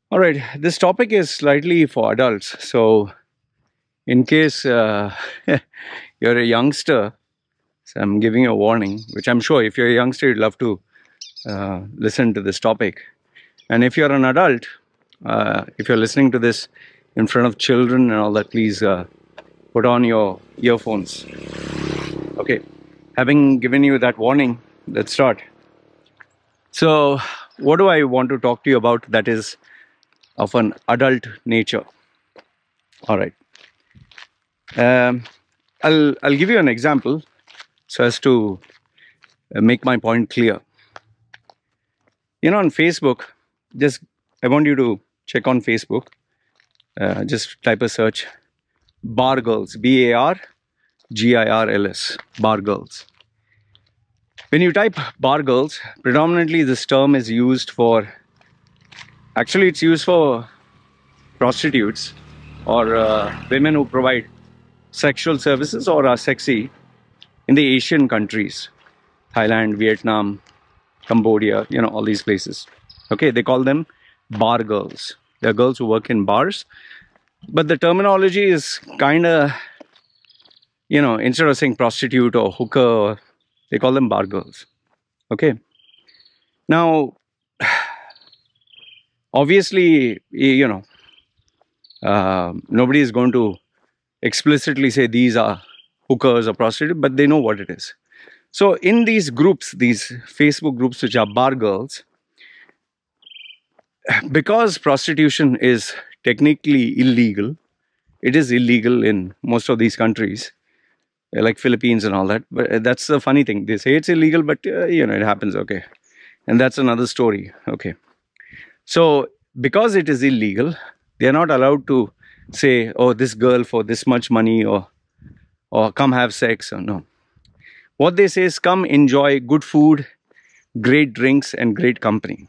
All right, this topic is slightly for adults. So, in case you're a youngster, so I'm giving you a warning, which I'm sure if you're a youngster, you'd love to listen to this topic. And if you're an adult, if you're listening to this in front of children and all that, please put on your earphones. Okay, having given you that warning, let's start. So, what do I want to talk to you about that is of an adult nature? All right. Um, I'll give you an example so as to make my point clear. You know, on Facebook, just I want you to check on Facebook. Just type a search: bar girls, BARGIRLS, bar girls. When you type bar girls, predominantly this term is used for. Actually, it's used for prostitutes or women who provide sexual services or are sexy in the Asian countries, Thailand, Vietnam, Cambodia, you know, all these places. Okay, they call them bar girls. They're girls who work in bars. But the terminology is kind of, you know, instead of saying prostitute or hooker, they call them bar girls. Okay. Now, obviously, you know, nobody is going to explicitly say these are hookers or prostitutes, but they know what it is. So in these groups, these Facebook groups which are bar girls, because prostitution is technically illegal, it is illegal in most of these countries, like Philippines and all that. But that's the funny thing. They say it's illegal, but you know, it happens. Okay. And that's another story. Okay. So because it is illegal, they are not allowed to say, oh, this girl for this much money or come have sex or no. What they say is come enjoy good food, great drinks and great company.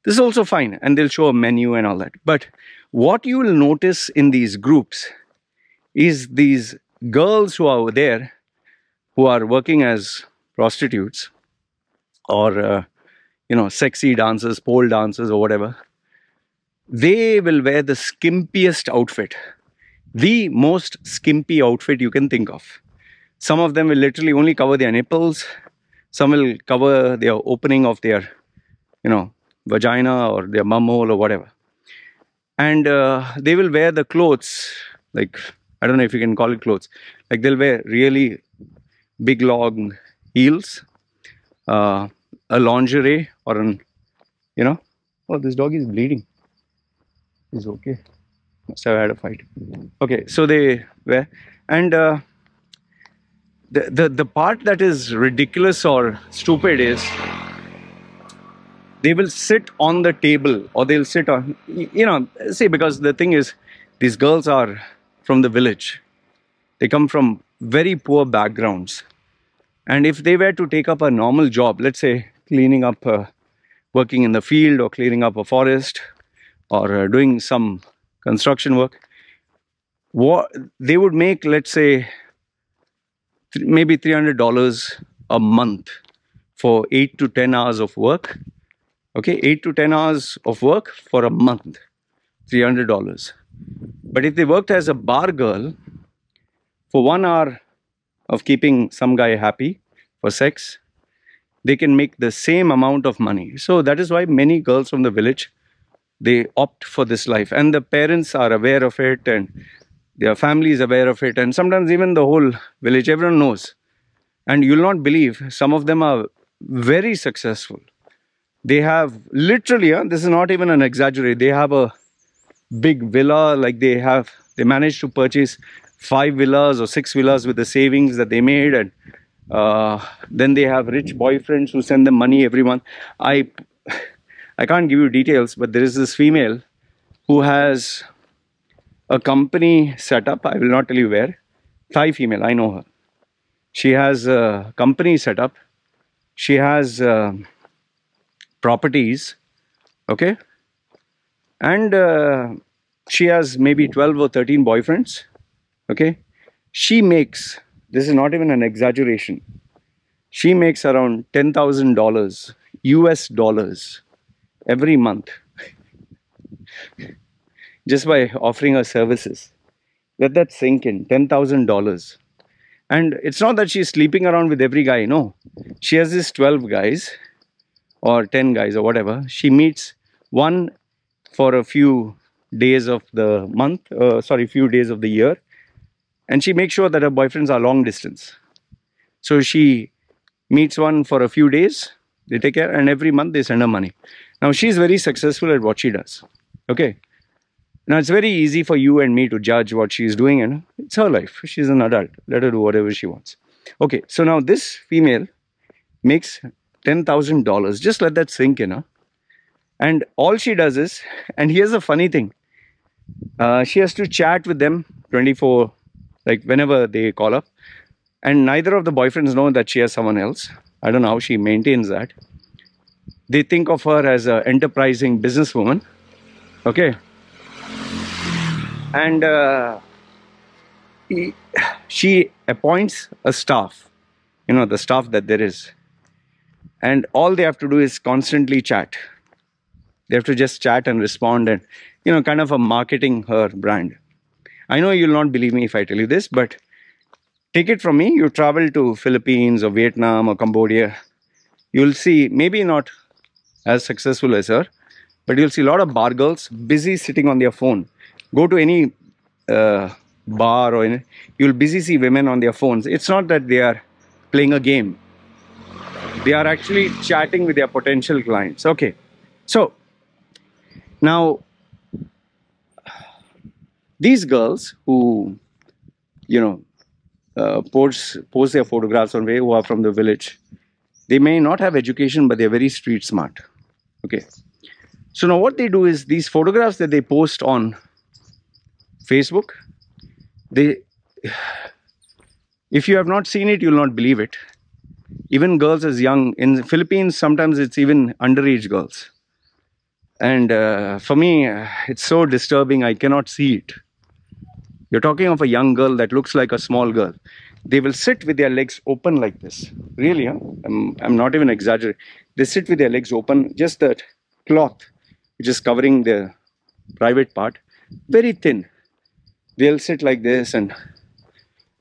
This is also fine, and they'll show a menu and all that. But what you will notice in these groups is these girls who are there, who are working as prostitutes or you know, sexy dancers, pole dancers or whatever. They will wear the skimpiest outfit, the most skimpy outfit you can think of. Some of them will literally only cover their nipples. Some will cover their opening of their, you know, vagina or their bumhole or whatever. And they will wear the clothes, like, I don't know if you can call it clothes. Like they'll wear really big long heels, a lingerie or an, you know, oh, this dog is bleeding. He's okay. Must have had a fight. Okay, so they wear, and the part that is ridiculous or stupid is they will sit on the table or they'll sit on, you know, see, because the thing is, these girls are from the village. They come from very poor backgrounds. And if they were to take up a normal job, let's say cleaning up, working in the field or cleaning up a forest or doing some construction work, what they would make, let's say, maybe $300 a month for 8 to 10 hours of work. Okay, 8 to 10 hours of work for a month, $300. But if they worked as a bar girl for 1 hour of keeping some guy happy for sex, they can make the same amount of money. So that is why many girls from the village, they opt for this life, and the parents are aware of it and their family is aware of it, and sometimes even the whole village, everyone knows. And you'll not believe, some of them are very successful. They have literally, this is not even an exaggerate, they have a big villa, like they managed to purchase 5 villas or 6 villas with the savings that they made, and then they have rich boyfriends who send them money every month. I can't give you details, but there is this female who has a company set up. I will not tell you where. Thai female, I know her. She has a company set up. She has properties, okay? And she has maybe 12 or 13 boyfriends, okay? She makes, this is not even an exaggeration, she makes around $10,000 US dollars every month. just by offering her services. Let that sink in. $10,000. And it's not that she's sleeping around with every guy. No. She has these 12 guys or 10 guys or whatever. She meets one for a few days of the month, few days of the year. And she makes sure that her boyfriends are long distance. So she meets one for a few days, they take care, and every month they send her money. Now she's very successful at what she does. Okay. Now it's very easy for you and me to judge what she's doing, and it's her life. She's an adult. Let her do whatever she wants. Okay, so now this female makes $10,000. Just let that sink in, huh? And all she does is, and here's the funny thing, she has to chat with them 24, like whenever they call up, and neither of the boyfriends know that she has someone else. I don't know how she maintains that. They think of her as an enterprising businesswoman. Okay. And she appoints a staff, the staff that there is. And all they have to do is constantly chat. They have to just chat and respond and, kind of a marketing her brand. I know you'll not believe me if I tell you this, but take it from me. You travel to Philippines or Vietnam or Cambodia, you'll see, maybe not as successful as her, but you'll see a lot of bar girls busy sitting on their phone. Go to any bar or you'll busy see women on their phones. It's not that they are playing a game. They are actually chatting with their potential clients. Okay. So now these girls who, post their photographs on way, who are from the village, they may not have education, but they're very street smart. Okay. So now what they do is these photographs that they post on Facebook, if you have not seen it, you'll not believe it. Even girls as young, in the Philippines, sometimes it's even underage girls. And for me, it's so disturbing, I cannot see it. You're talking of a young girl that looks like a small girl. They will sit with their legs open like this. Really, huh? I'm not even exaggerating. They sit with their legs open, just that cloth, which is covering their private part, very thin. They'll sit like this and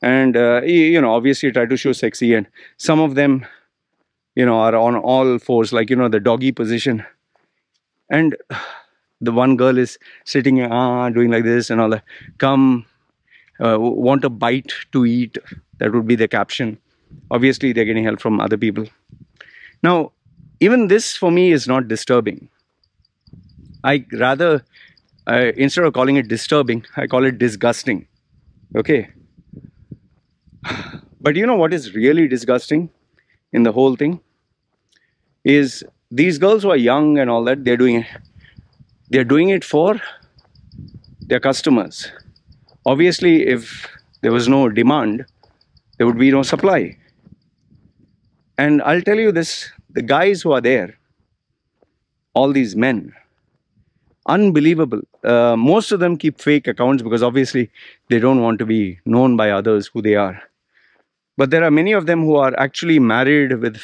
obviously try to show sexy, and some of them are on all fours, like the doggy position, and the one girl is sitting doing like this and all that. Come, want a bite to eat, that would be the caption. Obviously they're getting help from other people. Now even this for me is not disturbing. I rather instead of calling it disturbing, I call it disgusting. Okay. But what is really disgusting in the whole thing is these girls who are young and all that, they're doing it for their customers. Obviously, if there was no demand, there would be no supply. And I'll tell you this, the guys who are there, all these men, unbelievable. Most of them keep fake accounts because obviously they don't want to be known by others who they are. But there are many of them who are actually married with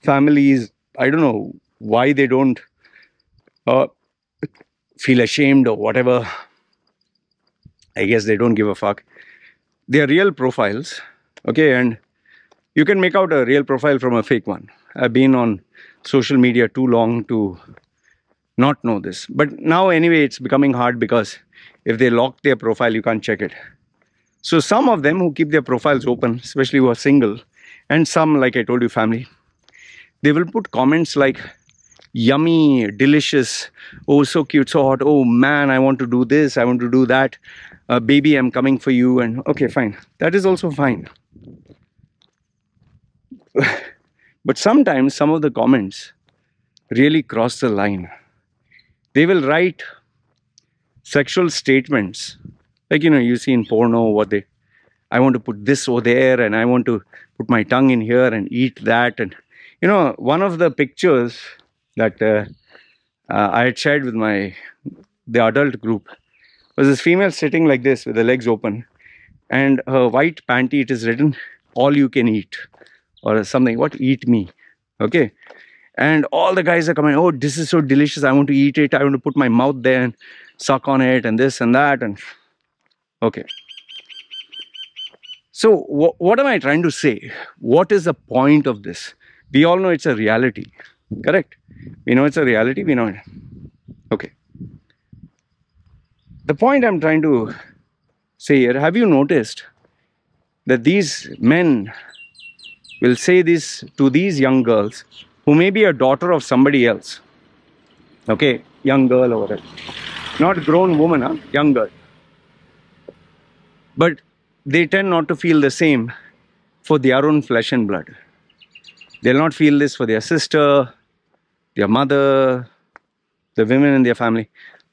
families. I don't know why they don't feel ashamed or whatever. I guess they don't give a fuck. They are real profiles. Okay, and you can make out a real profile from a fake one. I've been on social media too long to not know this. But now anyway, it's becoming hard because if they lock their profile, you can't check it. So some of them who keep their profiles open, especially who are single, and some, like I told you, family, they will put comments like, yummy, delicious, oh, so cute, so hot, oh man, I want to do this, I want to do that, baby, I'm coming for you, and okay, fine. That is also fine. But sometimes some of the comments really cross the line. They will write sexual statements. Like, you see in porno, I want to put this over there, and I want to put my tongue in here and eat that. And, one of the pictures that I had shared with the adult group was this female sitting like this with the legs open, and her white panty, it is written, all you can eat, or something, what, eat me. Okay. And all the guys are coming, oh, this is so delicious, I want to eat it, I want to put my mouth there. And suck on it and this and that. And okay. So, what am I trying to say? What is the point of this? We all know it's a reality, correct? We know it's a reality, we know it. Okay. The point I'm trying to say here, have you noticed that these men will say this to these young girls who may be a daughter of somebody else? Okay, young girl over it. Not grown woman, huh? Young girl. But they tend not to feel the same for their own flesh and blood. They'll not feel this for their sister, their mother, the women in their family.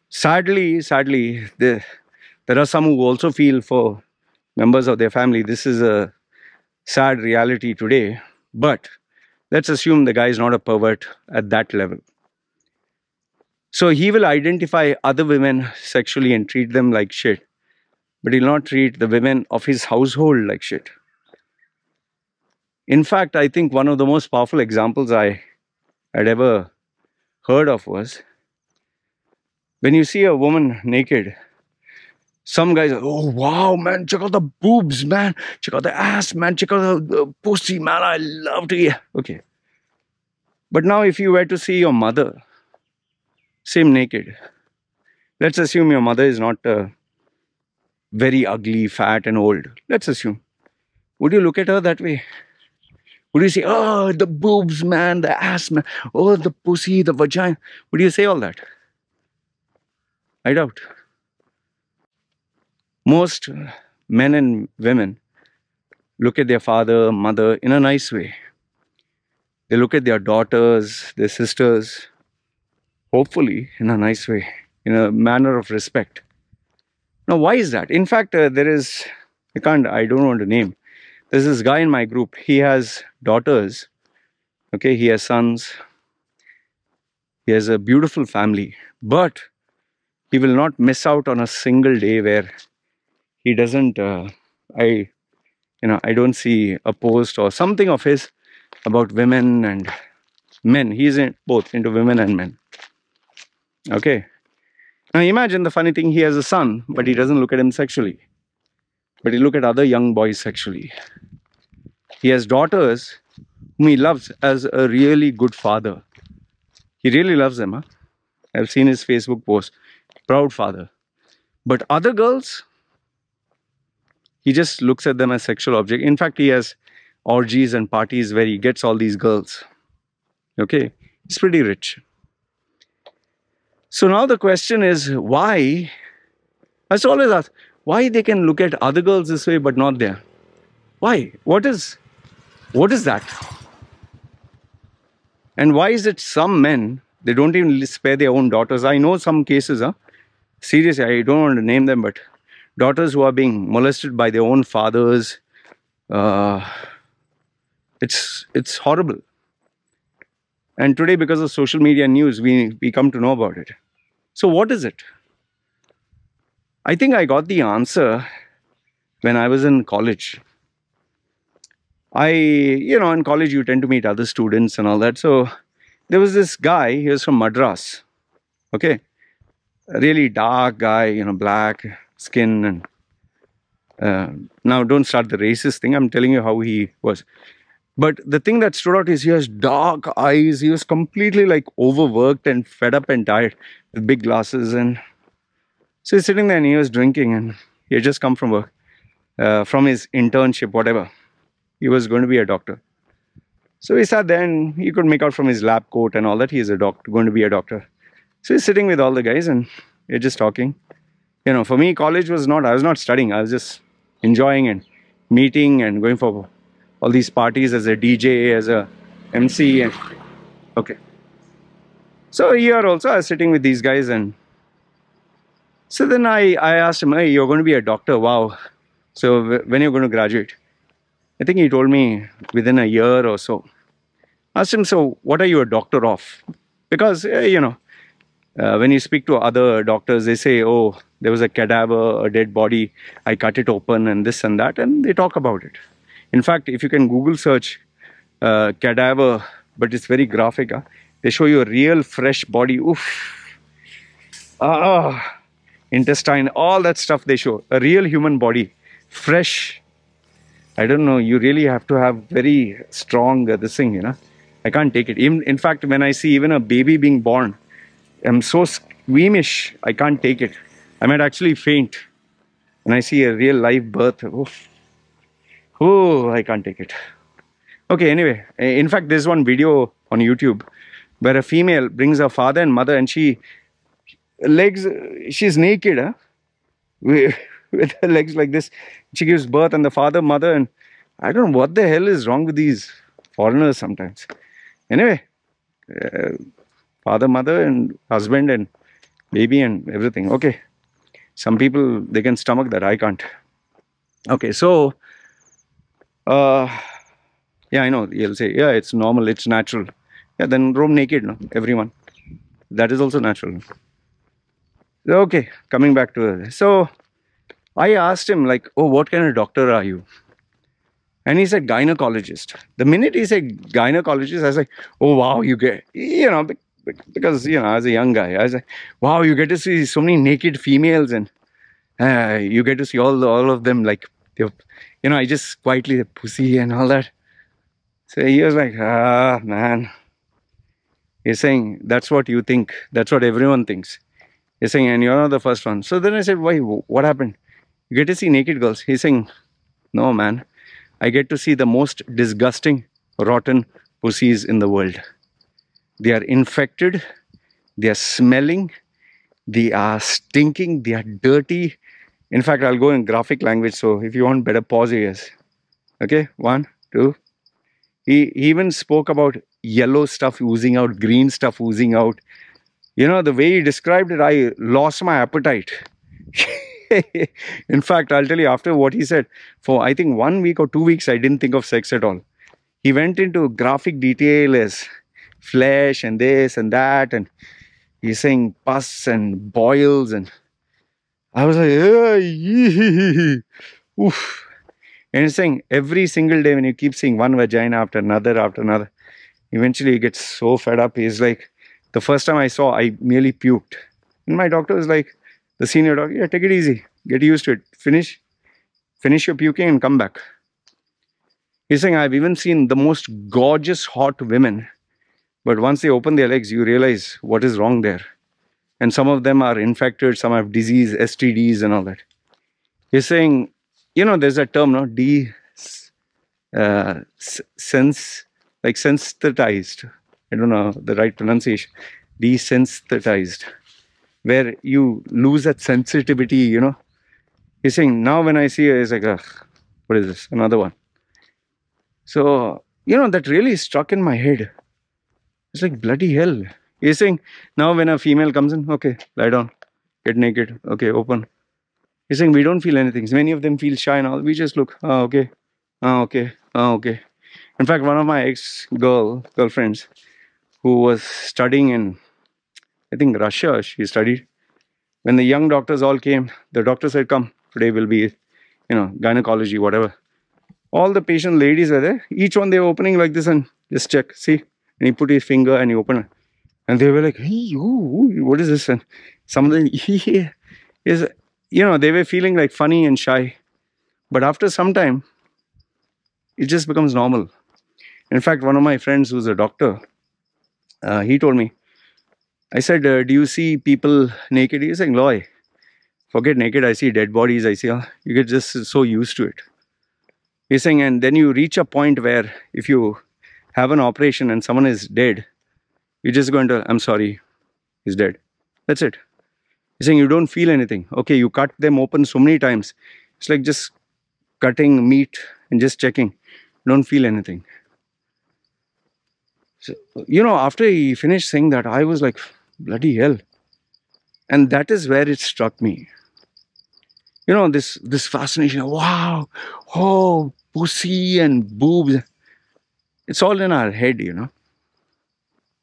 Sadly, there are some who also feel for members of their family. This is a sad reality today. But let's assume the guy is not a pervert at that level. So he will identify other women sexually and treat them like shit. But he'll not treat the women of his household like shit. In fact, I think one of the most powerful examples I had ever heard of was when you see a woman naked, some guys are, oh wow, man, check out the boobs, man, check out the ass, man, check out the pussy, man, I love to eat. Okay. But now if you were to see your mother, same naked, let's assume your mother is not very ugly, fat and old. Let's assume. Would you look at her that way? Would you say, oh, the boobs, man, the ass, man, oh, the pussy, the vagina? Would you say all that? I doubt. Most men and women look at their father, mother in a nice way. They look at their daughters, their sisters, hopefully in a nice way, in a manner of respect. Now, why is that? In fact, there is, I don't want to name. There's this guy in my group. He has daughters. Okay, he has sons. He has a beautiful family. But he will not miss out on a single day where he doesn't, I don't see a post or something of his about women and men. He's both into women and men. Okay. Now imagine the funny thing, he has a son, but he doesn't look at him sexually. But he look at other young boys sexually. He has daughters whom he loves as a really good father. He really loves them. Huh? I've seen his Facebook post. Proud father. But other girls, he just looks at them as sexual object. In fact, he has orgies and parties where he gets all these girls. Okay, he's pretty rich. So now the question is, why? I used to always ask, why they can look at other girls this way but not there? Why? What is that? And why is it some men, they don't even spare their own daughters? I know some cases, seriously, I don't want to name them, but daughters who are being molested by their own fathers. It's horrible. And today, because of social media news, we come to know about it. So what is it? I think I got the answer when I was in college. In college you tend to meet other students and all that. So there was this guy, he was from Madras. Okay. A really dark guy, black skin. And now don't start the racist thing. I'm telling you how he was. But the thing that stood out is he has dark eyes. He was completely like overworked and fed up and tired with big glasses. And so he's sitting there and he was drinking and he had just come from work, from his internship, whatever. He was going to be a doctor. So he sat there and he could make out from his lab coat and all that he is going to be a doctor. So he's sitting with all the guys and they're just talking. For me, college I was not studying. I was just enjoying and meeting and going for all these parties as a DJ, as a MC. And okay. So here also I was sitting with these guys and so then I asked him, hey, you're going to be a doctor, wow. So when you're going to graduate? I think he told me within a year or so. I asked him, so what are you a doctor of? Because, when you speak to other doctors, they say, oh, there was a cadaver, a dead body, I cut it open and this and that, and they talk about it. In fact, if you can Google search cadaver, but it's very graphic, they show you a real fresh body. Oof. intestine, all that stuff they show. A real human body, fresh. I don't know. You really have to have very strong this thing, you know. I can't take it. Even in fact, when I see even a baby being born, I'm so squeamish. I can't take it. I might actually faint when I see a real live birth. Oof. Oh, I can't take it. Okay, anyway, in fact, there's one video on YouTube where a female brings her father and mother, and she's naked, huh? with with her legs like this. She gives birth, and the father, mother, and I don't know what the hell is wrong with these foreigners sometimes. Anyway, uh, father, mother, and husband, and baby, and everything. Okay, some people they can stomach that. I can't. Okay, so uh, yeah, I know you'll say, yeah, it's normal, it's natural. Yeah, then roam naked, no? Everyone. That is also natural. Okay, coming back to so I asked him like, oh, what kind of doctor are you? And he said gynecologist. The minute he said gynecologist, I was like, oh wow, you get, because as a young guy, I was like, wow, you get to see so many naked females, and you get to see all of them like, I just quietly the pussy and all that. So he was like, ah man, he's saying that's what you think, that's what everyone thinks. He's saying, and you're not the first one. So then I said, why? What happened? You get to see naked girls. He's saying, no man, I get to see the most disgusting, rotten pussies in the world. They are infected, they are smelling, they are stinking, they are dirty. In fact, I'll go in graphic language, so if you want, better pause your ears. Okay, 1, 2. He even spoke about yellow stuff oozing out, green stuff oozing out. The way he described it, I lost my appetite. In fact, I'll tell you, after what he said, for I think 1 week or 2 weeks, I didn't think of sex at all. He went into graphic detail as flesh and this and that, and he's saying pus and boils, and I was like, oof. And he's saying every single day when you keep seeing one vagina after another, eventually he gets so fed up. He's like, the first time I saw, I nearly puked. And my doctor was like, the senior doctor, yeah, take it easy, get used to it, finish your puking and come back. He's saying, I've even seen the most gorgeous, hot women, but once they open their legs, you realize what is wrong there. And some of them are infected, some have disease, STDs and all that. He's saying, there's a term, no? Sensitized. I don't know the right pronunciation. Desensitized. Where you lose that sensitivity, He's saying, now when I see it, it's like, ugh, what is this? Another one. So, that really struck in my head. It's like, bloody hell. He's saying, now when a female comes in, okay, lie down, get naked, okay, open. He's saying, we don't feel anything. Many of them feel shy and all. We just look, okay, okay, okay. In fact, one of my ex-girlfriends who was studying in, I think, Russia, she studied. When the young doctors all came, the doctor said, come, today will be, gynecology, whatever. All the patient ladies were there. Each one, they were opening like this and just check, see. And he put his finger and he opened it. And they were like, hey, ooh, what is this? And some of them, they were feeling like funny and shy. But after some time, it just becomes normal. In fact, one of my friends who's a doctor, he told me, I said, do you see people naked? He's saying, Loy, forget naked, I see dead bodies, I see, you get just so used to it. He's saying, and then you reach a point where if you have an operation and someone is dead, you're just going to, I'm sorry, he's dead. That's it. He's saying, you don't feel anything. Okay, you cut them open so many times. It's like just cutting meat and just checking. You don't feel anything. So, after he finished saying that, I was like, bloody hell. And that is where it struck me. This fascination. Wow. Oh, pussy and boobs. It's all in our head,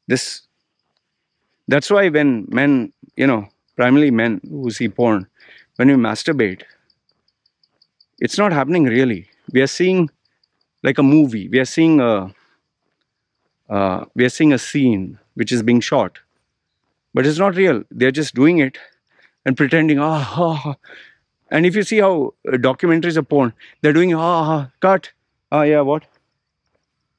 That's why when men, primarily men who see porn, when we masturbate, it's not happening really. We are seeing like a movie. We are seeing a scene which is being shot, but it's not real. They're just doing it and pretending, and if you see how documentaries are porn, they're doing, cut. Yeah, what?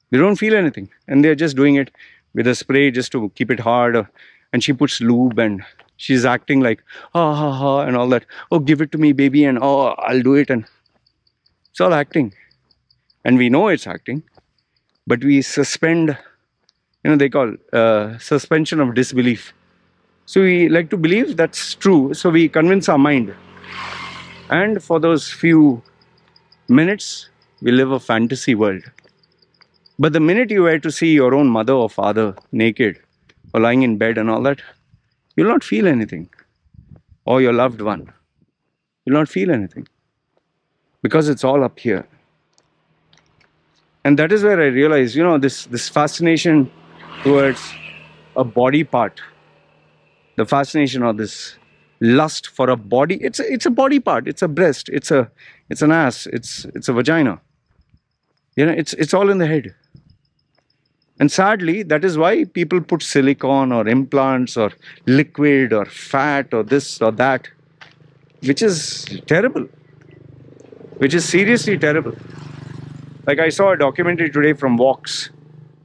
They don't feel anything. And they're just doing it with a spray just to keep it hard. And she puts lube and she's acting like, and all that. Oh, give it to me, baby. And I'll do it. And it's all acting. And we know it's acting. But we suspend, they call suspension of disbelief. So we like to believe that's true. So we convince our mind. And for those few minutes, we live a fantasy world. But the minute you were to see your own mother or father naked or lying in bed and all that, you'll not feel anything. Or your loved one. You'll not feel anything. Because it's all up here. And that is where I realized, this fascination towards a body part. The fascination or this lust for a body. It's a body part. It's a breast. It's an ass. It's a vagina. It's all in the head. And sadly, that is why people put silicone or implants or liquid or fat or this or that, which is terrible, which is seriously terrible. Like I saw a documentary today from Vox,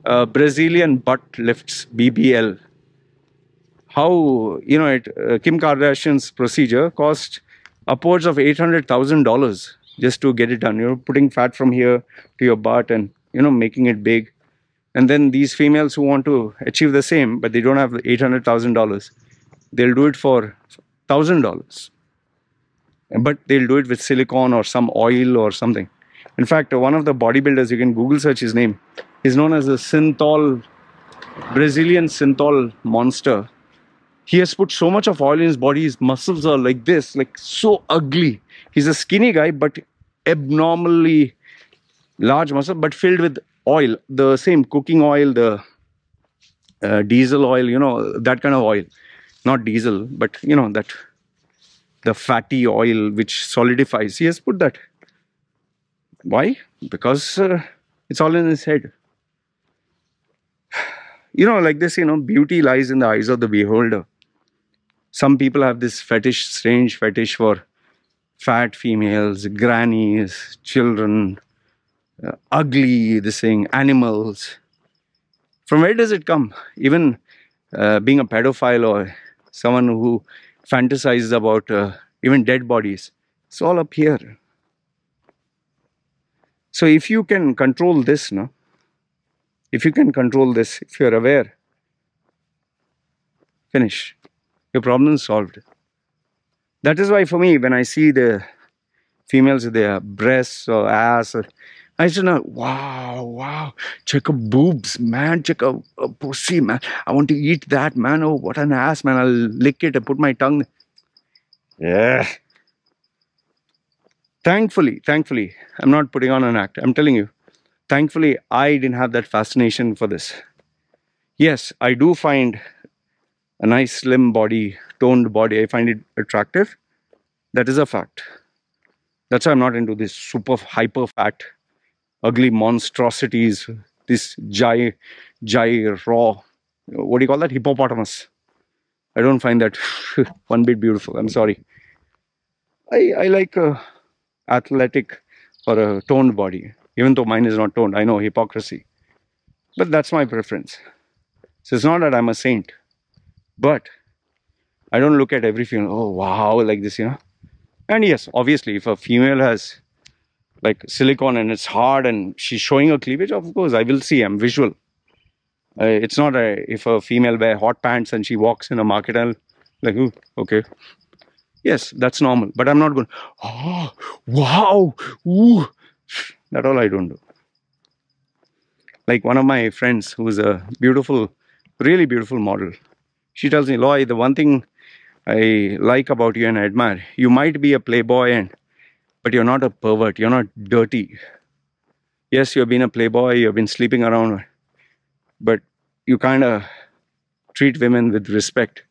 Brazilian butt lifts, BBL. How, Kim Kardashian's procedure cost upwards of $800,000 just to get it done. Putting fat from here to your butt and, making it big. And then these females who want to achieve the same, but they don't have $800,000, they'll do it for $1,000. But they'll do it with silicone or some oil or something. In fact, one of the bodybuilders, you can Google search his name, he's known as the Brazilian synthol monster. He has put so much of oil in his body, his muscles are like this, like so ugly. He's a skinny guy, but abnormally large muscle, but filled with oil, the same cooking oil, the diesel oil, that kind of oil. Not diesel, but that the fatty oil which solidifies. He has put that. Why? Because it's all in his head. Like this, beauty lies in the eyes of the beholder. Some people have this fetish, strange fetish for fat females, grannies, children, ugly, this thing, animals. From where does it come? Even being a pedophile or someone who fantasizes about even dead bodies, it's all up here. So if you can control this, if you can control this, if you're aware, finish. Your problem is solved. That is why for me, when I see the females with their breasts or ass, I should know, wow, check her boobs, man, check her pussy, man. I want to eat that, man. Oh, what an ass, man. I'll lick it and put my tongue. Yeah. Thankfully, I'm not putting on an act. I'm telling you, thankfully, I didn't have that fascination for this. Yes, I do find a nice slim body, toned body, I find it attractive. That is a fact. That's why I'm not into this super hyper fat, ugly monstrosities, this raw, what do you call that? Hippopotamus. I don't find that one bit beautiful. I'm sorry. I like a athletic or a toned body, even though mine is not toned. I know, hypocrisy. But that's my preference. So it's not that I'm a saint. But I don't look at every female, oh wow, like this, And yes, obviously, if a female has like silicone and it's hard and she's showing her cleavage, of course, I will see, I'm visual. It's not if a female wear hot pants and she walks in a market, I'll like, ooh, okay. Yes, that's normal. But I'm not going, oh, wow, ooh. That's all I don't do. Like one of my friends who's a beautiful, really beautiful model. She tells me, Loy, the one thing I like about you and I admire, you might be a playboy, but you're not a pervert. You're not dirty. Yes, you've been a playboy, you've been sleeping around, but you kind of treat women with respect,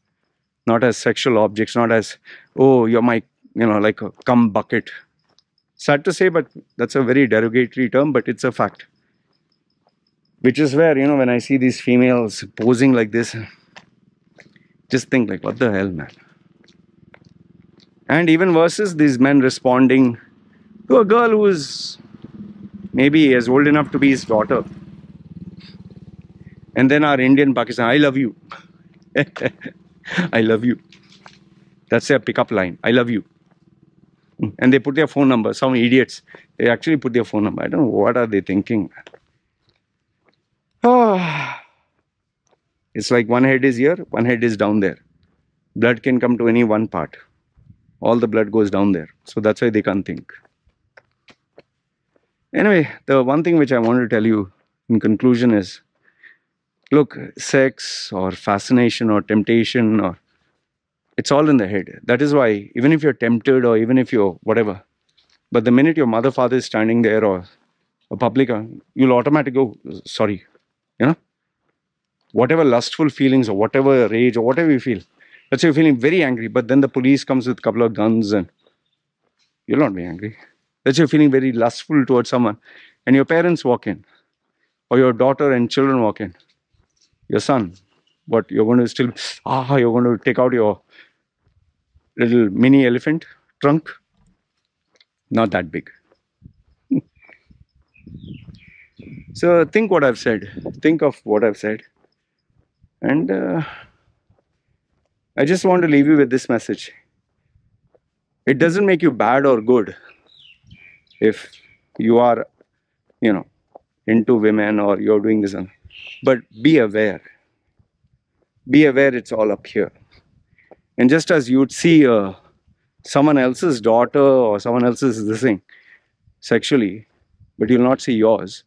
not as sexual objects, not as, oh, you're my, like a cum bucket. Sad to say, but that's a very derogatory term, but it's a fact. Which is where, when I see these females posing like this, just think like, what the hell, man? And even versus these men responding to a girl who is maybe as old enough to be his daughter. And then our Indian Pakistan, I love you. I love you. That's their pickup line. I love you. And they put their phone number. Some idiots, they actually put their phone number. I don't know what are they thinking. It's like one head is here, one head is down there. Blood can come to any one part. All the blood goes down there. So that's why they can't think. Anyway, the one thing which I want to tell you in conclusion is, look, sex or fascination or temptation, or it's all in the head. That is why even if you're tempted or even if you're whatever, but the minute your mother, father is standing there or a public, you'll automatically go, sorry, you know, whatever lustful feelings or whatever rage or whatever you feel. Let's say you're feeling very angry, but then the police comes with a couple of guns and you'll not be angry. Let's say you're feeling very lustful towards someone and your parents walk in, or your daughter and children walk in. Your son, what, you're going to still, you're going to take out your little mini elephant trunk? Not that big. So think what I've said. Think of what I've said. And I just want to leave you with this message. It doesn't make you bad or good if you are, you know, into women or you're doing this. But be aware. Be aware it's all up here. And just as you'd see someone else's daughter or someone else's this thing sexually, but you'll not see yours,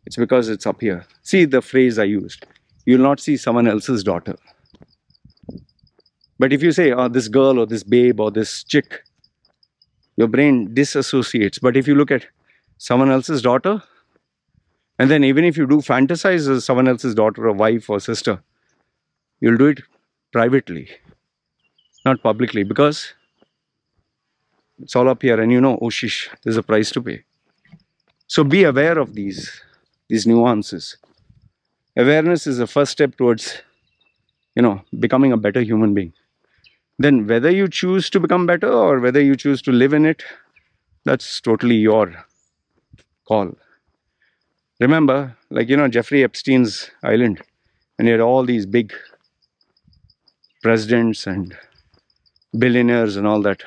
it's because it's up here. See the phrase I used. You'll not see someone else's daughter. But if you say, oh, this girl or this babe or this chick, your brain disassociates. But if you look at someone else's daughter, and then even if you do fantasize as someone else's daughter or wife or sister, you'll do it privately, not publicly, because it's all up here and you know, oh shish, there's a price to pay. So be aware of these nuances. Awareness is the first step towards, you know, becoming a better human being. Then whether you choose to become better or whether you choose to live in it, that's totally your call. Remember, like, you know, Jeffrey Epstein's island, and you had all these big presidents and billionaires and all that.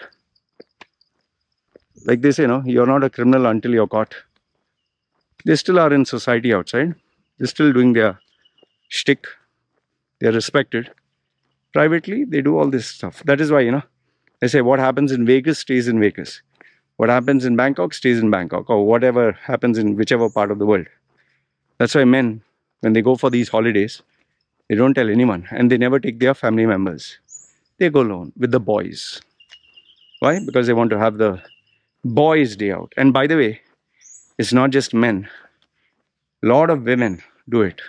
Like they say, no, you're not a criminal until you're caught. They still are in society outside. They're still doing their shtick. They're respected. Privately, they do all this stuff. That is why, you know, they say what happens in Vegas stays in Vegas. What happens in Bangkok stays in Bangkok, or whatever happens in whichever part of the world. That's why men, when they go for these holidays, they don't tell anyone and they never take their family members. They go alone with the boys. Why? Because they want to have the boys' day out. And by the way, it's not just men. A lot of women do it.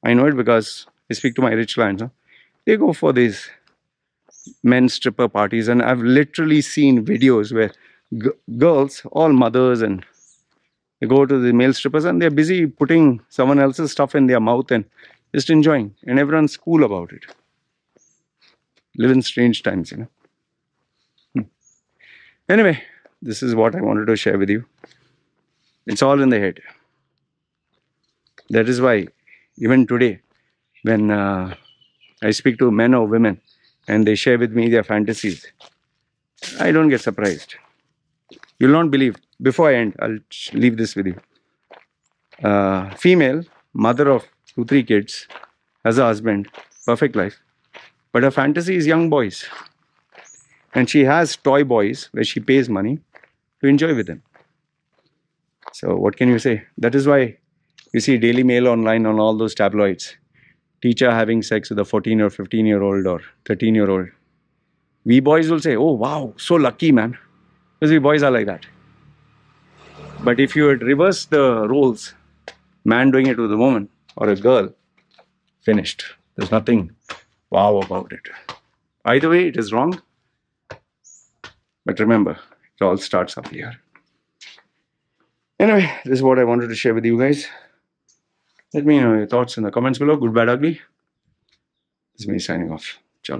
I know it because I speak to my rich clients. Huh? They go for these men's stripper parties, and I've literally seen videos where girls, all mothers, and they go to the male strippers and they're busy putting someone else's stuff in their mouth and just enjoying, and everyone's cool about it. Live in strange times, you know. Anyway, this is what I wanted to share with you. It's all in the head. That is why even today, when I speak to men or women and they share with me their fantasies, I don't get surprised. You'll not believe. Before I end, I'll leave this with you. Female, mother of 2-3 kids, has a husband, perfect life. But her fantasy is young boys. And she has toy boys where she pays money to enjoy with them. So what can you say? That is why you see Daily Mail online on all those tabloids. Teacher having sex with a 14 or 15-year-old or 13-year-old. We boys will say, oh wow, so lucky, man. Because we boys are like that. But if you had reversed the roles, man doing it with a woman or a girl, finished. There's nothing wow about it. Either way, it is wrong. But remember, it all starts up here. Anyway, this is what I wanted to share with you guys. Let me know your thoughts in the comments below. Good, bad, ugly. This is me signing off. Ciao.